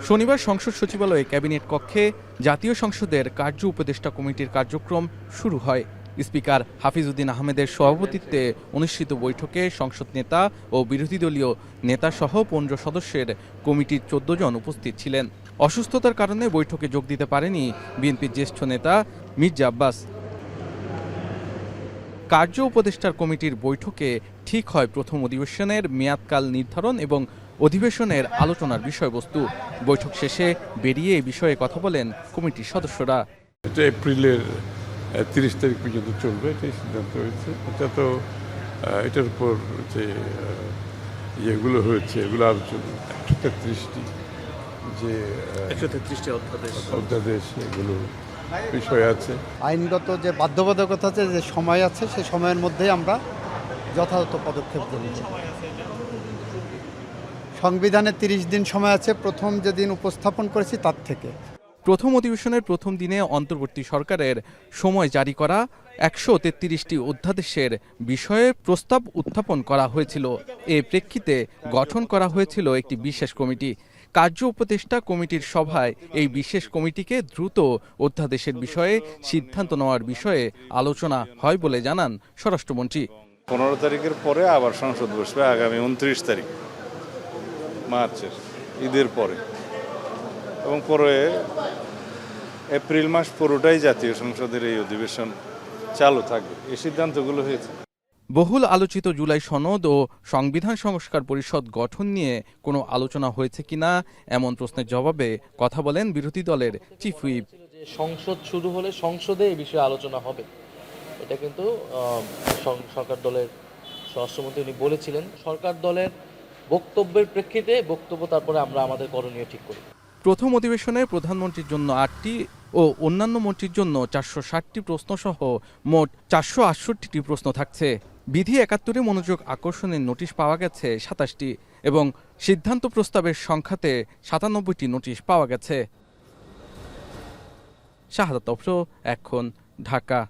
শনিবার সংসদ সচিবালয়ে ক্যাবিনেট কক্ষে জাতীয় সংসদের কার্য উপদেষ্টা কমিটির কার্যক্রম শুরু হয়। স্পিকার হাফিজউদ্দিন আহমেদের সভাপতিত্বে অনুষ্ঠিত বৈঠকে সংসদ নেতা ও বিরোধী দলীয় নেতাসহ 15 সদস্যের কমিটির 14 জন উপস্থিত ছিলেন। অসুস্থতার কারণে বৈঠকে যোগ দিতে পারেনি বিএনপির জ্যেষ্ঠ নেতা মির্জা আব্বাস। কার্য উপদেষ্টার কমিটির বৈঠকে ঠিক হয় প্রথম অধিবেশনের মেয়াদকাল নির্ধারণ এবং অধিবেশনের আলোচনার বিষয়বস্তু। বৈঠক শেষে বেরিয়ে এ বিষয়ে কথা বলেন কমিটির সদস্যরা। এটা এপ্রিলের 30 তারিখ পর্যন্ত চলবে, এটাই সিদ্ধান্ত হয়েছে। এটা তো এটার উপর যে ইয়েগুলো হয়েছে এগুলো আলোচনা 133টি যে 133টি অধ্যাদেশ এগুলো বিষয় আছে। আইনগত যে বাধ্যবাধকতা আছে, যে সময় আছে, সেই সময়ের মধ্যেই আমরা যথাযথ পদক্ষেপ দেব। সংবিধানে 30 দিন সময় আছে প্রথম যেদিন উপস্থাপন করেছি তার থেকে। প্রথম অধিবেশনের প্রথম দিনে অন্তর্বর্তী সরকারের সময় জারি করা 133টি অধ্যাদেশের বিষয়ে প্রস্তাব উত্থাপন করা হয়েছিল। এ প্রেক্ষিতে গঠন করা হয়েছিল একটি বিশেষ কমিটি। কার্য উপদেষ্টা কমিটির সভায় এই বিশেষ কমিটিকে দ্রুত অধ্যাদেশের বিষয়ে সিদ্ধান্ত নেওয়ার বিষয়ে আলোচনা হয় বলে জানান স্বরাষ্ট্রমন্ত্রী। 15 তারিখের পরে আবার সংসদ বসবে আগামী 29 তারিখ মার্চের ঈদের পরে, এবং পরে এপ্রিল মাস পুরোটাই জাতীয় সংসদের এই অধিবেশন চালু থাকবে। এই সিদ্ধান্তগুলো হয়েছে। বহুল আলোচিত জুলাই সনদ ও সংবিধান সংস্কার পরিষদ গঠন নিয়ে কোনো আলোচনা হয়েছে কিনা এমন প্রশ্নের জবাবে কথা বলেন বিরোধী দলের চিফ হুইপ। সংসদ শুরু হলে সংসদে এই বিষয়ে আলোচনা হবে, এটা কিন্তু সরকার দলের স্বরাষ্ট্রমন্ত্রী উনি বলেছিলেন। সরকার দলের বক্তব্যের প্রেক্ষিতে বক্তব্য তারপরে আমরা আমাদের করণীয় ঠিক করি। প্রথম অধিবেশনে প্রধানমন্ত্রীর জন্য 8টি ও অন্যান্য মন্ত্রীর জন্য 460টি প্রশ্ন সহ মোট 468টি প্রশ্ন থাকছে। বিধি 71-এ মনোযোগ আকর্ষণের নোটিশ পাওয়া গেছে 27টি এবং সিদ্ধান্ত প্রস্তাবের সংখ্যাতে 97টি নোটিশ পাওয়া গেছে। শাহাদাত তফর, এখন, ঢাকা।